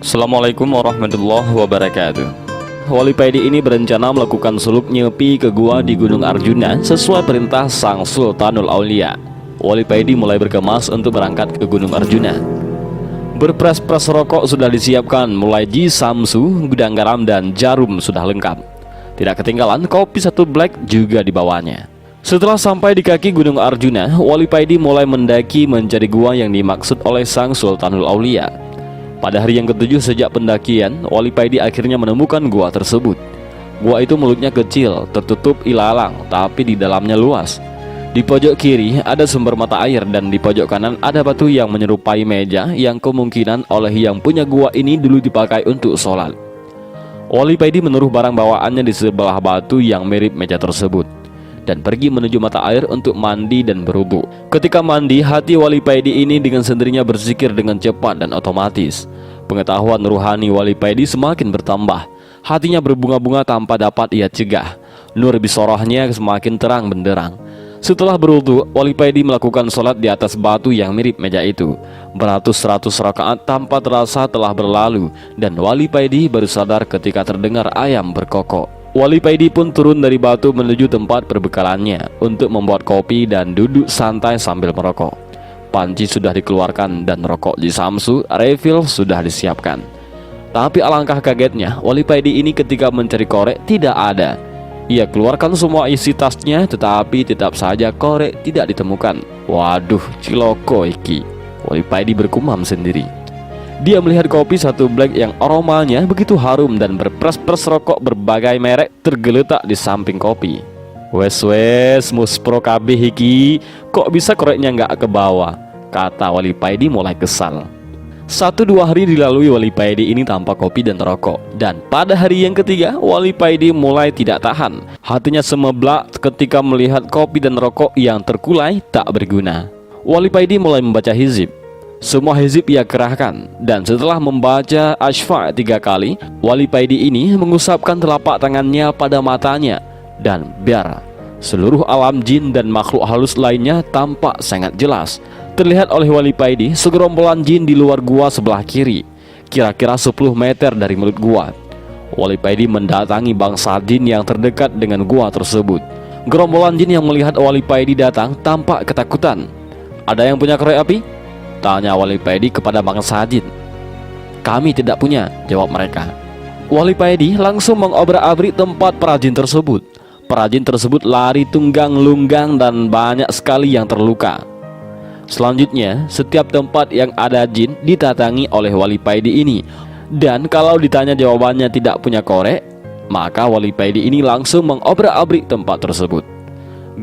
Assalamualaikum warahmatullahi wabarakatuh. Wali Paidi ini berencana melakukan suluk nyepi ke gua di Gunung Arjuna sesuai perintah Sang Sultanul Aulia. Wali Paidi mulai berkemas untuk berangkat ke Gunung Arjuna. Berpres-pres rokok sudah disiapkan, mulai jisamsu, gudang garam, dan jarum sudah lengkap. Tidak ketinggalan kopi satu black juga dibawanya. Setelah sampai di kaki Gunung Arjuna, Wali Paidi mulai mendaki mencari gua yang dimaksud oleh Sang Sultanul Aulia. Pada hari yang ketujuh sejak pendakian, Wali Paidi akhirnya menemukan gua tersebut. Gua itu mulutnya kecil, tertutup ilalang, tapi di dalamnya luas. Di pojok kiri ada sumber mata air dan di pojok kanan ada batu yang menyerupai meja yang kemungkinan oleh yang punya gua ini dulu dipakai untuk sholat. Wali Paidi menaruh barang bawaannya di sebelah batu yang mirip meja tersebut dan pergi menuju mata air untuk mandi dan berwudu. Ketika mandi, hati Wali Paidi ini dengan sendirinya berzikir dengan cepat dan otomatis. Pengetahuan ruhani Wali Paidi semakin bertambah. Hatinya berbunga-bunga tanpa dapat ia cegah. Nur bisorohnya semakin terang benderang. Setelah berwudu, Wali Paidi melakukan sholat di atas batu yang mirip meja itu. Beratus-ratus rakaat tanpa terasa telah berlalu, dan Wali Paidi baru sadar ketika terdengar ayam berkokok. Wali Paidi pun turun dari batu menuju tempat perbekalannya untuk membuat kopi dan duduk santai sambil merokok. Panci sudah dikeluarkan dan rokok jisamsu refill sudah disiapkan. Tapi alangkah kagetnya, Wali Paidi ini ketika mencari korek tidak ada. Ia keluarkan semua isi tasnya, tetapi tetap saja korek tidak ditemukan. Waduh, ciloko iki. Wali Paidi bergumam sendiri. Dia melihat kopi satu black yang aromanya begitu harum dan berpres-pres rokok berbagai merek tergeletak di samping kopi. Wes muspro kabeh iki, kok bisa koreknya nggak ke bawah? Kata Wali Paidi mulai kesal. 1-2 hari dilalui Wali Paidi ini tanpa kopi dan rokok. Dan pada hari yang ketiga, Wali Paidi mulai tidak tahan. Hatinya semeblak ketika melihat kopi dan rokok yang terkulai tak berguna. Wali Paidi mulai membaca hizib. Semua hizib ia kerahkan, dan setelah membaca Asy-Syafa' 3 kali, Wali Paidi ini mengusapkan telapak tangannya pada matanya, dan biar seluruh alam jin dan makhluk halus lainnya tampak sangat jelas. Terlihat oleh Wali Paidi segerombolan jin di luar gua sebelah kiri, kira-kira 10 meter dari mulut gua. Wali Paidi mendatangi bangsa jin yang terdekat dengan gua tersebut. Gerombolan jin yang melihat Wali Paidi datang tampak ketakutan. Ada yang punya korek api? Tanya Wali Paidi kepada bangsa jin. Kami tidak punya, jawab mereka. Wali Paidi langsung mengobrak-abrik tempat perajin tersebut. Perajin tersebut lari tunggang lunggang dan banyak sekali yang terluka. Selanjutnya, setiap tempat yang ada jin ditatangi oleh Wali Paidi ini. Dan kalau ditanya jawabannya tidak punya korek, maka Wali Paidi ini langsung mengobrak-abrik tempat tersebut.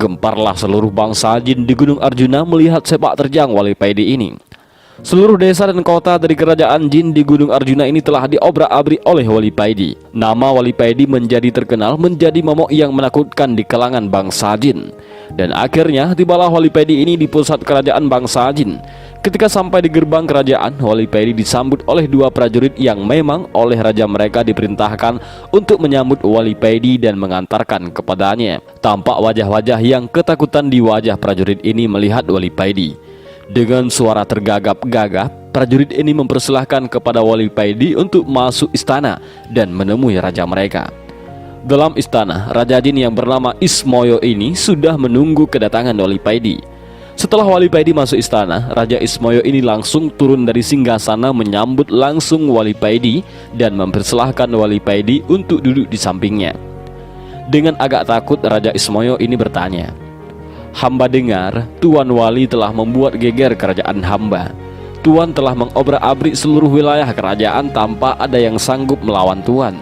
Gemparlah seluruh bangsa jin di Gunung Arjuna melihat sepak terjang Wali Paidi ini. Seluruh desa dan kota dari kerajaan jin di Gunung Arjuna ini telah diobrak-abrik oleh Wali Paidi. Nama Wali Paidi menjadi terkenal menjadi momok yang menakutkan di kalangan bangsa jin. Dan akhirnya tibalah Wali Paidi ini di pusat kerajaan bangsa jin. Ketika sampai di gerbang kerajaan, Wali Paidi disambut oleh 2 prajurit yang memang oleh raja mereka diperintahkan untuk menyambut Wali Paidi dan mengantarkan kepadanya. Tampak wajah-wajah yang ketakutan di wajah prajurit ini melihat Wali Paidi. Dengan suara tergagap-gagap, prajurit ini mempersilahkan kepada Wali Paidi untuk masuk istana dan menemui raja mereka. Dalam istana, Raja Jin yang bernama Ismoyo ini sudah menunggu kedatangan Wali Paidi. Setelah Wali Paidi masuk istana, Raja Ismoyo ini langsung turun dari singgasana menyambut langsung Wali Paidi dan mempersilahkan Wali Paidi untuk duduk di sampingnya. Dengan agak takut, Raja Ismoyo ini bertanya, hamba dengar Tuan Wali telah membuat geger kerajaan hamba. Tuan telah mengobrak-abrik seluruh wilayah kerajaan tanpa ada yang sanggup melawan Tuan.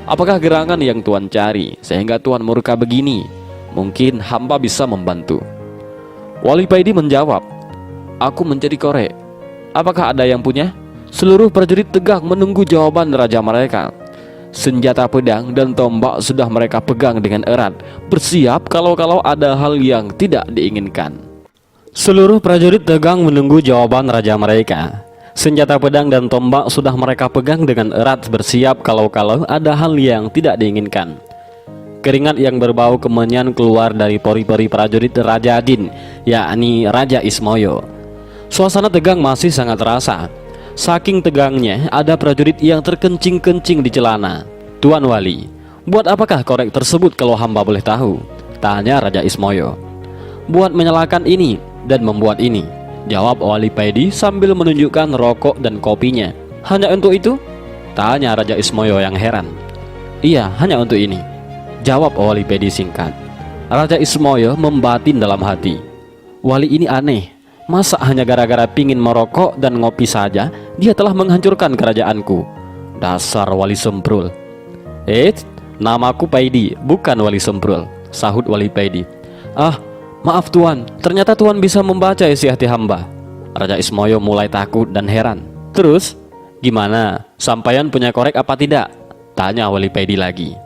Apakah gerangan yang Tuan cari sehingga Tuan murka begini? Mungkin hamba bisa membantu. Wali Paidi menjawab, aku mencari korek. Apakah ada yang punya? Seluruh prajurit tegang menunggu jawaban raja mereka. Senjata pedang dan tombak sudah mereka pegang dengan erat, bersiap kalau ada hal yang tidak diinginkan. Seluruh prajurit tegang menunggu jawaban raja mereka. Senjata pedang dan tombak sudah mereka pegang dengan erat, bersiap kalau ada hal yang tidak diinginkan. Keringat yang berbau kemenyan keluar dari pori-pori prajurit Raja Jin, yakni Raja Ismoyo. Suasana tegang masih sangat terasa. Saking tegangnya, ada prajurit yang terkencing-kencing di celana. "Tuan Wali, buat apakah korek tersebut kalau hamba boleh tahu?" tanya Raja Ismoyo. "Buat menyalakan ini dan membuat ini," jawab Wali Paidi sambil menunjukkan rokok dan kopinya. "Hanya untuk itu?" tanya Raja Ismoyo yang heran. "Iya, hanya untuk ini," jawab Wali Paidi singkat. Raja Ismoyo membatin dalam hati, "Wali ini aneh. Masa hanya gara-gara pingin merokok dan ngopi saja dia telah menghancurkan kerajaanku. Dasar Wali Semprul." Namaku Paidi, bukan Wali Semprul," sahut Wali Paidi. "Ah, maaf Tuan, ternyata Tuan bisa membaca isi hati hamba." Raja Ismoyo mulai takut dan heran. "Terus, gimana? Sampaian punya korek apa tidak?" tanya Wali Paidi lagi.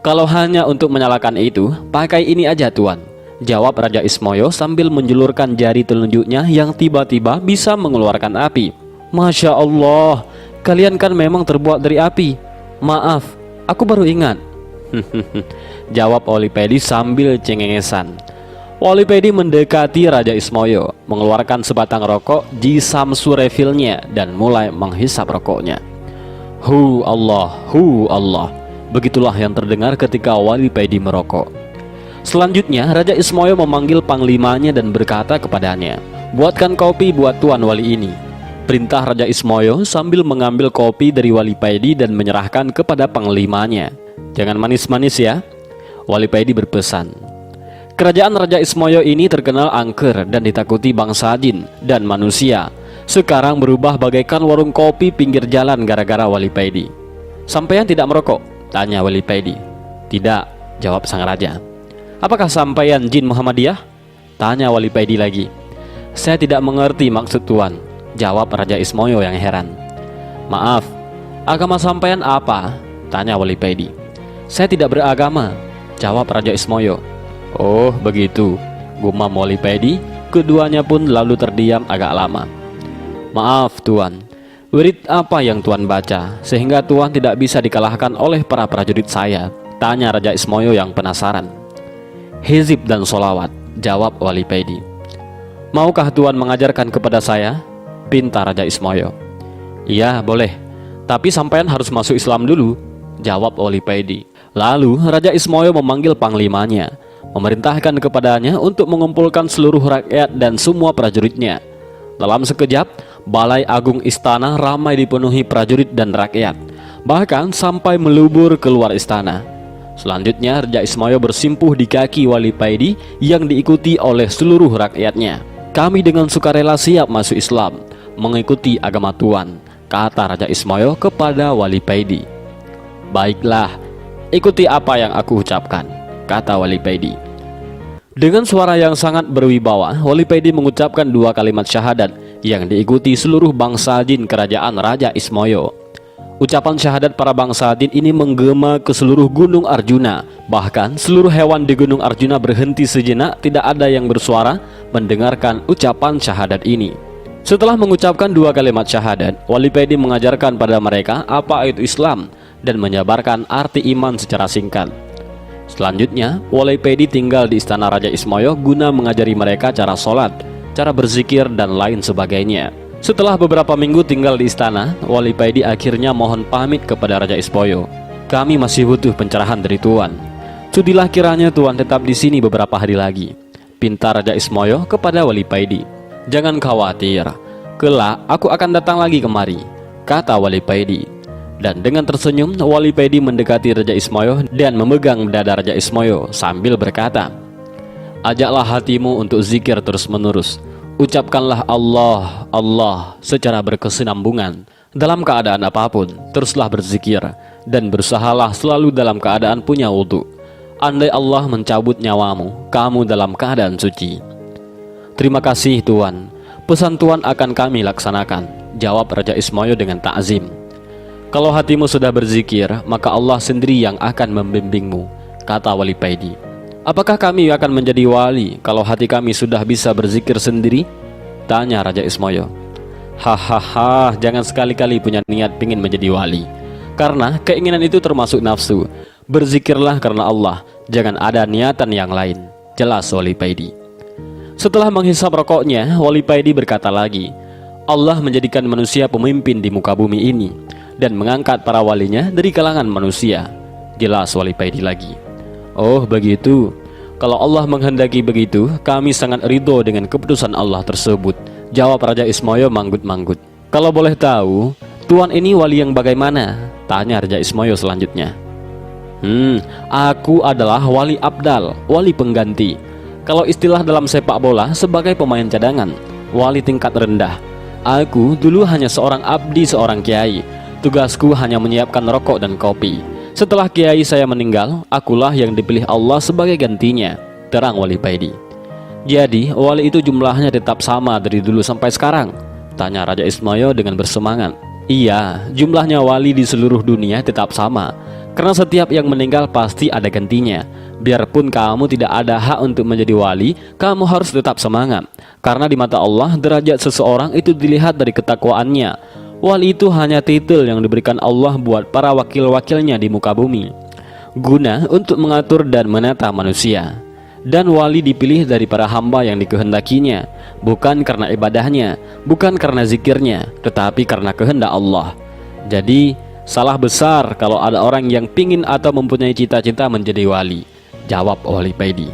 "Kalau hanya untuk menyalakan itu, pakai ini aja Tuan," jawab Raja Ismoyo sambil menjulurkan jari telunjuknya yang tiba-tiba bisa mengeluarkan api. "Masya Allah, kalian kan memang terbuat dari api. Maaf, aku baru ingat." jawab Wali Paidi sambil cengengesan. Wali Paidi mendekati Raja Ismoyo, mengeluarkan sebatang rokok di samsu refillnya dan mulai menghisap rokoknya. Hu Allah, begitulah yang terdengar ketika Wali Paidi merokok. Selanjutnya Raja Ismoyo memanggil panglimanya dan berkata kepadanya, "Buatkan kopi buat Tuan Wali ini," perintah Raja Ismoyo sambil mengambil kopi dari Wali Paidi dan menyerahkan kepada panglimanya. "Jangan manis-manis ya," Wali Paidi berpesan. Kerajaan Raja Ismoyo ini terkenal angker dan ditakuti bangsa jin dan manusia. Sekarang berubah bagaikan warung kopi pinggir jalan gara-gara Wali Paidi. "Sampean tidak merokok?" tanya Wali Paidi. "Tidak," jawab sang raja. "Apakah sampaian jin Muhammadiyah?" tanya Wali Paidi lagi. "Saya tidak mengerti maksud Tuan," jawab Raja Ismoyo yang heran. "Maaf, agama sampaian apa?" tanya Wali Paidi. "Saya tidak beragama," jawab Raja Ismoyo. "Oh begitu," gumam Wali Paidi. Keduanya pun lalu terdiam agak lama. "Maaf Tuan, wirid apa yang Tuan baca sehingga Tuan tidak bisa dikalahkan oleh para prajurit saya?" tanya Raja Ismoyo yang penasaran. "Hizib dan solawat," jawab Wali Paidi. "Maukah Tuan mengajarkan kepada saya?" pinta Raja Ismoyo. "Iya boleh, tapi sampean harus masuk Islam dulu," jawab Wali Paidi. Lalu Raja Ismoyo memanggil panglimanya, memerintahkan kepadanya untuk mengumpulkan seluruh rakyat dan semua prajuritnya. Dalam sekejap, balai agung istana ramai dipenuhi prajurit dan rakyat, bahkan sampai melubur keluar istana. Selanjutnya Raja Ismoyo bersimpuh di kaki Wali Paidi yang diikuti oleh seluruh rakyatnya. "Kami dengan sukarela siap masuk Islam, mengikuti agama Tuan," kata Raja Ismoyo kepada Wali Paidi. "Baiklah, ikuti apa yang aku ucapkan," kata Wali Paidi. Dengan suara yang sangat berwibawa, Wali Paidi mengucapkan 2 kalimat syahadat yang diikuti seluruh bangsa jin kerajaan Raja Ismoyo. Ucapan syahadat para bangsa jin ini menggema ke seluruh gunung Arjuna. Bahkan seluruh hewan di gunung Arjuna berhenti sejenak, tidak ada yang bersuara mendengarkan ucapan syahadat ini. Setelah mengucapkan 2 kalimat syahadat, Wali Paidi mengajarkan pada mereka apa itu Islam dan menjabarkan arti iman secara singkat. Selanjutnya, Wali Paidi tinggal di istana Raja Ismoyo guna mengajari mereka cara sholat, cara berzikir, dan lain sebagainya. Setelah beberapa minggu tinggal di istana, Wali Paidi akhirnya mohon pamit kepada Raja Ismoyo. "Kami masih butuh pencerahan dari Tuan. Sudilah kiranya Tuan tetap di sini beberapa hari lagi," pinta Raja Ismoyo kepada Wali Paidi. "Jangan khawatir, kelak aku akan datang lagi kemari," kata Wali Paidi. Dan dengan tersenyum, Wali Paidi mendekati Raja Ismoyo dan memegang dada Raja Ismoyo sambil berkata, "Ajaklah hatimu untuk zikir terus-menerus. Ucapkanlah Allah, Allah secara berkesinambungan. Dalam keadaan apapun, teruslah berzikir dan berusahalah selalu dalam keadaan punya wudu. Andai Allah mencabut nyawamu, kamu dalam keadaan suci." "Terima kasih Tuan, pesan Tuan akan kami laksanakan," jawab Raja Ismoyo dengan takzim. "Kalau hatimu sudah berzikir, maka Allah sendiri yang akan membimbingmu," kata Wali Paidi. "Apakah kami akan menjadi wali kalau hati kami sudah bisa berzikir sendiri?" tanya Raja Ismoyo. "Hahaha, jangan sekali-kali punya niat ingin menjadi wali, karena keinginan itu termasuk nafsu. Berzikirlah karena Allah, jangan ada niatan yang lain," jelas Wali Paidi. Setelah menghisap rokoknya, Wali Paidi berkata lagi, Allah menjadikan manusia pemimpin di muka bumi ini dan mengangkat para walinya dari kalangan manusia. Jelas Wali Paidi lagi. Oh begitu. Kalau Allah menghendaki begitu, kami sangat ridho dengan keputusan Allah tersebut, jawab Raja Ismoyo manggut-manggut. Kalau boleh tahu, Tuan ini wali yang bagaimana? Tanya Raja Ismoyo selanjutnya. Aku adalah wali abdal, wali pengganti. Kalau istilah dalam sepak bola, sebagai pemain cadangan, wali tingkat rendah. Aku dulu hanya seorang abdi, seorang kiai. Tugasku hanya menyiapkan rokok dan kopi. Setelah kiai saya meninggal, akulah yang dipilih Allah sebagai gantinya, terang Wali Paidi. Jadi, wali itu jumlahnya tetap sama dari dulu sampai sekarang? Tanya Raja Ismoyo dengan bersemangat. Iya, jumlahnya wali di seluruh dunia tetap sama. Karena setiap yang meninggal pasti ada gantinya. Biarpun kamu tidak ada hak untuk menjadi wali, kamu harus tetap semangat. Karena di mata Allah, derajat seseorang itu dilihat dari ketakwaannya. Wali itu hanya titel yang diberikan Allah buat para wakil-wakilnya di muka bumi, guna untuk mengatur dan menata manusia. Dan wali dipilih dari para hamba yang dikehendakinya, bukan karena ibadahnya, bukan karena zikirnya, tetapi karena kehendak Allah. Jadi salah besar kalau ada orang yang pingin atau mempunyai cita-cita menjadi wali, jawab Wali Paidi.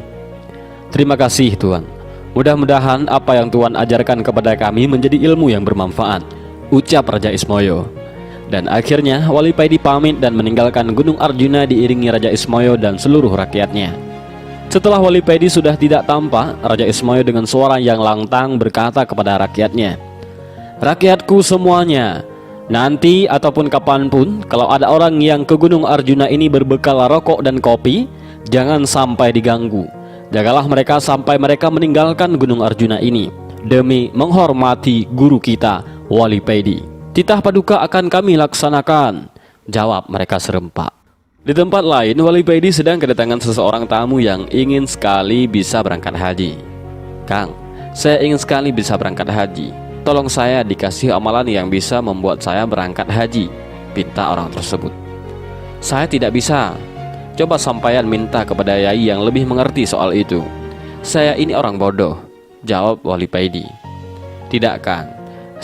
Terima kasih Tuan. Mudah-mudahan apa yang Tuan ajarkan kepada kami menjadi ilmu yang bermanfaat, ucap Raja Ismoyo. Dan akhirnya Wali Paidi pamit dan meninggalkan Gunung Arjuna diiringi Raja Ismoyo dan seluruh rakyatnya. Setelah Wali Paidi sudah tidak tampak, Raja Ismoyo dengan suara yang lantang berkata kepada rakyatnya, "Rakyatku semuanya, nanti ataupun kapanpun kalau ada orang yang ke Gunung Arjuna ini berbekal rokok dan kopi, jangan sampai diganggu. Jagalah mereka sampai mereka meninggalkan Gunung Arjuna ini, demi menghormati guru kita Wali Paidi. Titah paduka akan kami laksanakan," jawab mereka serempak. Di tempat lain, Wali Paidi sedang kedatangan seseorang tamu yang ingin sekali bisa berangkat haji. "Kang, saya ingin sekali bisa berangkat haji. Tolong saya dikasih amalan yang bisa membuat saya berangkat haji," pinta orang tersebut. "Saya tidak bisa. Coba sampaian minta kepada Yai yang lebih mengerti soal itu. Saya ini orang bodoh," jawab Wali Paidi. "Tidak Kang,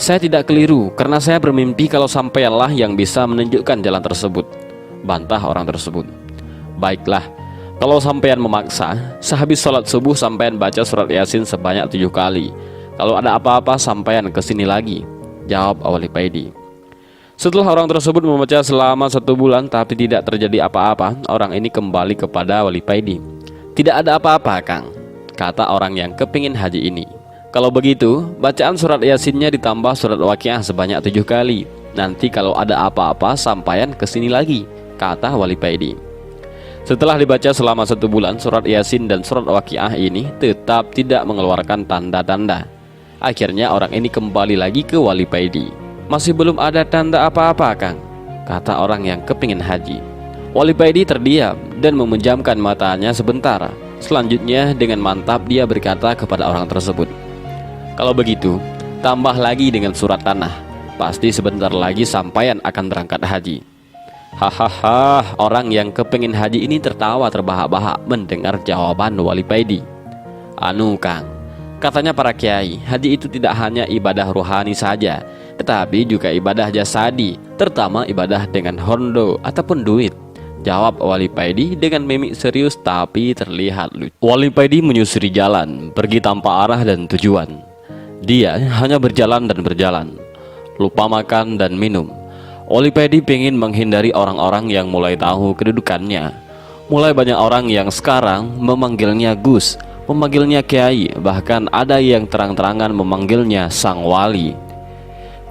saya tidak keliru karena saya bermimpi kalau sampaianlah yang bisa menunjukkan jalan tersebut," bantah orang tersebut. "Baiklah, kalau sampean memaksa, sehabis sholat subuh sampean baca surat Yasin sebanyak 7 kali. Kalau ada apa-apa sampean kesini lagi," jawab Wali Paidi. Setelah orang tersebut membaca selama 1 bulan tapi tidak terjadi apa-apa, orang ini kembali kepada Wali Paidi. "Tidak ada apa-apa Kang," kata orang yang kepingin haji ini. "Kalau begitu, bacaan surat Yasinnya ditambah surat Waqiah sebanyak 7 kali. Nanti kalau ada apa-apa sampean kesini lagi," kata Wali Paidi. Setelah dibaca selama 1 bulan, surat Yasin dan surat Waqiah ini tetap tidak mengeluarkan tanda-tanda. Akhirnya orang ini kembali lagi ke Wali Paidi. "Masih belum ada tanda apa-apa Kang," kata orang yang kepingin haji. Wali Paidi terdiam dan memejamkan matanya sebentar. Selanjutnya dengan mantap dia berkata kepada orang tersebut, "Kalau begitu, tambah lagi dengan surat tanah. Pasti sebentar lagi sampean akan berangkat haji." Hahaha, orang yang kepingin haji ini tertawa terbahak-bahak mendengar jawaban Wali Paidi. "Anu Kang, katanya para kiai, haji itu tidak hanya ibadah rohani saja, tetapi juga ibadah jasadi, terutama ibadah dengan hondo ataupun duit," jawab Wali Paidi dengan mimik serius tapi terlihat lucu. Wali Paidi menyusuri jalan, pergi tanpa arah dan tujuan. Dia hanya berjalan dan berjalan, lupa makan dan minum. Wali Paidi ingin menghindari orang-orang yang mulai tahu kedudukannya. Mulai banyak orang yang sekarang memanggilnya Gus, memanggilnya Kiai, bahkan ada yang terang-terangan memanggilnya Sang Wali.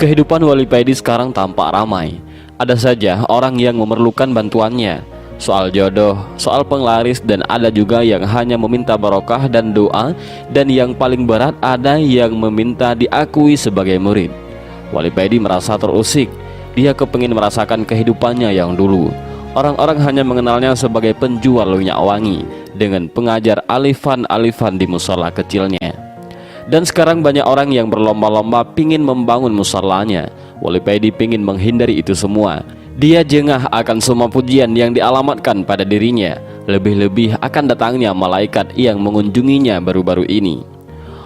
Kehidupan Wali Paidi sekarang tampak ramai. Ada saja orang yang memerlukan bantuannya, soal jodoh, soal penglaris, dan ada juga yang hanya meminta barokah dan doa. Dan yang paling berat, ada yang meminta diakui sebagai murid. Wali Paidi merasa terusik. Dia kepingin merasakan kehidupannya yang dulu. Orang-orang hanya mengenalnya sebagai penjual minyak wangi dengan pengajar alifan-alifan di musola kecilnya. Dan sekarang banyak orang yang berlomba-lomba pingin membangun musallanya. Wali Paidi pingin menghindari itu semua. Dia jengah akan semua pujian yang dialamatkan pada dirinya, lebih-lebih akan datangnya malaikat yang mengunjunginya baru-baru ini.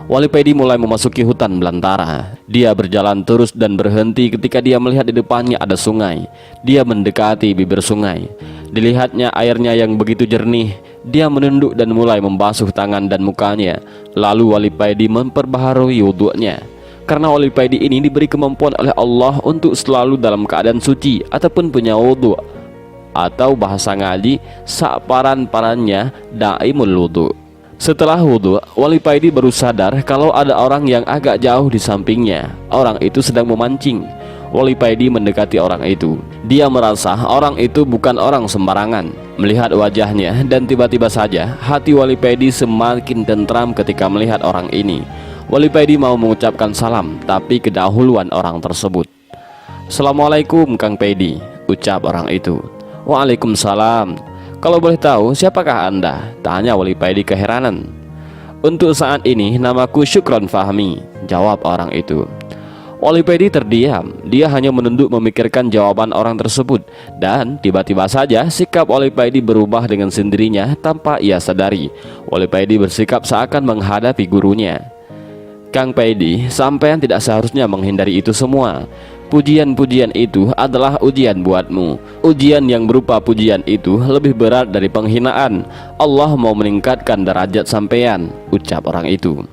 Wali Paidi mulai memasuki hutan belantara. Dia berjalan terus dan berhenti ketika dia melihat di depannya ada sungai. Dia mendekati bibir sungai. Dilihatnya airnya yang begitu jernih. Dia menunduk dan mulai membasuh tangan dan mukanya. Lalu Wali Paidi memperbaharui wudhunya. Karena Wali Paidi ini diberi kemampuan oleh Allah untuk selalu dalam keadaan suci ataupun punya wudhu, atau bahasa ngaji saparan-parannya daimul wudhu. Setelah wudhu, Wali Paidi baru sadar kalau ada orang yang agak jauh di sampingnya. Orang itu sedang memancing. Wali Paidi mendekati orang itu. Dia merasa orang itu bukan orang sembarangan. Melihat wajahnya dan tiba-tiba saja hati Wali Paidi semakin tentram ketika melihat orang ini. Wali Paidi mau mengucapkan salam, tapi kedahuluan orang tersebut. "Assalamualaikum Kang Paidi," ucap orang itu. "Waalaikumsalam. Kalau boleh tahu siapakah Anda?" tanya Wali Paidi keheranan. "Untuk saat ini namaku Syukron Fahmi," jawab orang itu. Wali Paidi terdiam. Dia hanya menunduk memikirkan jawaban orang tersebut. Dan tiba-tiba saja sikap Wali Paidi berubah dengan sendirinya tanpa ia sadari. Wali Paidi bersikap seakan menghadapi gurunya. "Kang Paidi, sampean tidak seharusnya menghindari itu semua. Pujian-pujian itu adalah ujian buatmu. Ujian yang berupa pujian itu lebih berat dari penghinaan. Allah mau meningkatkan derajat sampean," ucap orang itu.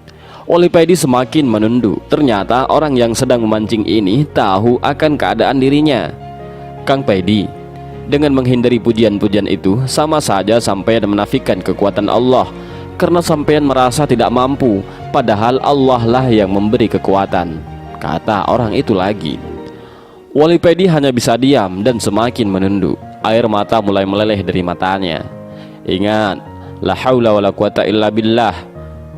Wali Paidi semakin menunduk. Ternyata orang yang sedang memancing ini tahu akan keadaan dirinya. "Kang Paidi, dengan menghindari pujian-pujian itu sama saja sampean menafikan kekuatan Allah. Karena sampean merasa tidak mampu, padahal Allah lah yang memberi kekuatan," kata orang itu lagi. Wali Paidi hanya bisa diam dan semakin menunduk. Air mata mulai meleleh dari matanya. Ingat, la haula wala quwata illa billah.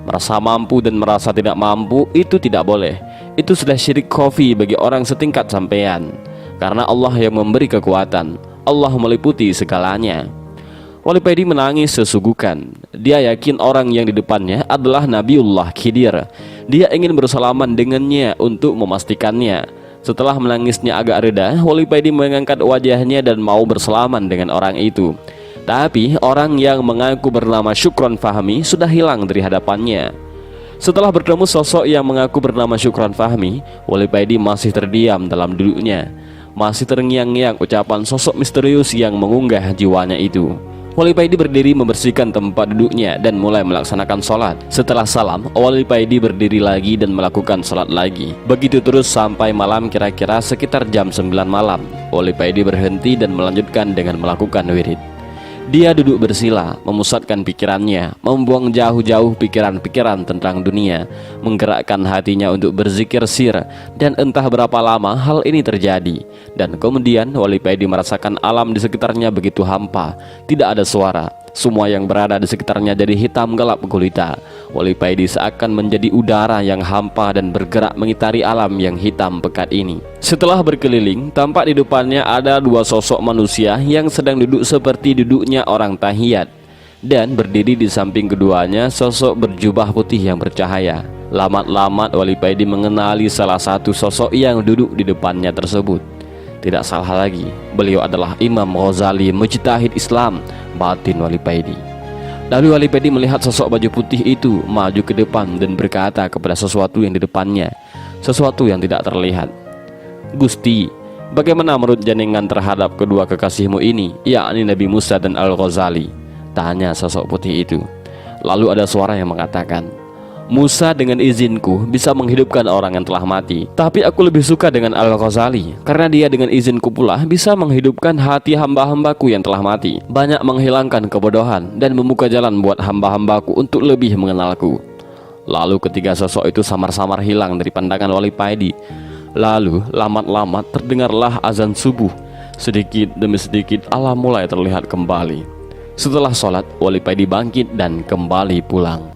Merasa mampu dan merasa tidak mampu itu tidak boleh. Itu sudah syirik khafi bagi orang setingkat sampean. Karena Allah yang memberi kekuatan. Allah meliputi segalanya. Wali Paidi menangis sesungguhkan. Dia yakin orang yang di depannya adalah Nabiullah Khidir. Dia ingin bersalaman dengannya untuk memastikannya. Setelah menangisnya agak reda, Wali Paidi mengangkat wajahnya dan mau bersalaman dengan orang itu. Tapi orang yang mengaku bernama Syukron Fahmi sudah hilang dari hadapannya. Setelah bertemu sosok yang mengaku bernama Syukron Fahmi, Wali Paidi masih terdiam dalam duduknya. Masih terngiang-ngiang ucapan sosok misterius yang mengunggah jiwanya itu. Wali Paidi berdiri membersihkan tempat duduknya dan mulai melaksanakan sholat. Setelah salam, Wali Paidi berdiri lagi dan melakukan sholat lagi. Begitu terus sampai malam, kira-kira sekitar jam 9 malam. Wali Paidi berhenti dan melanjutkan dengan melakukan wirid. Dia duduk bersila, memusatkan pikirannya, membuang jauh-jauh pikiran-pikiran tentang dunia, menggerakkan hatinya untuk berzikir sir. Dan entah berapa lama hal ini terjadi. Dan kemudian Wali Paidi merasakan alam di sekitarnya begitu hampa, tidak ada suara. Semua yang berada di sekitarnya jadi hitam gelap gulita. Wali Paidi seakan menjadi udara yang hampa dan bergerak mengitari alam yang hitam pekat ini. Setelah berkeliling, tampak di depannya ada dua sosok manusia yang sedang duduk seperti duduknya orang tahiyat. Dan berdiri di samping keduanya sosok berjubah putih yang bercahaya. Lamat-lamat Wali Paidi mengenali salah satu sosok yang duduk di depannya tersebut. Tidak salah lagi, beliau adalah Imam Ghazali, mujtahid Islam, batin Wali Paidi. Lalu Wali Paidi melihat sosok baju putih itu maju ke depan dan berkata kepada sesuatu yang di depannya, sesuatu yang tidak terlihat, "Gusti, bagaimana menurut jenengan terhadap kedua kekasihmu ini, yakni Nabi Musa dan Al-Ghazali?" tanya sosok putih itu. Lalu ada suara yang mengatakan, "Musa dengan izinku bisa menghidupkan orang yang telah mati, tapi aku lebih suka dengan Al-Ghazali karena dia dengan izinku pula bisa menghidupkan hati hamba-hambaku yang telah mati, banyak menghilangkan kebodohan dan membuka jalan buat hamba-hambaku untuk lebih mengenalku." Lalu ketiga sosok itu samar-samar hilang dari pandangan Wali Paidi. Lalu lamat-lamat terdengarlah azan subuh. Sedikit demi sedikit alam mulai terlihat kembali. Setelah sholat, Wali Paidi bangkit dan kembali pulang.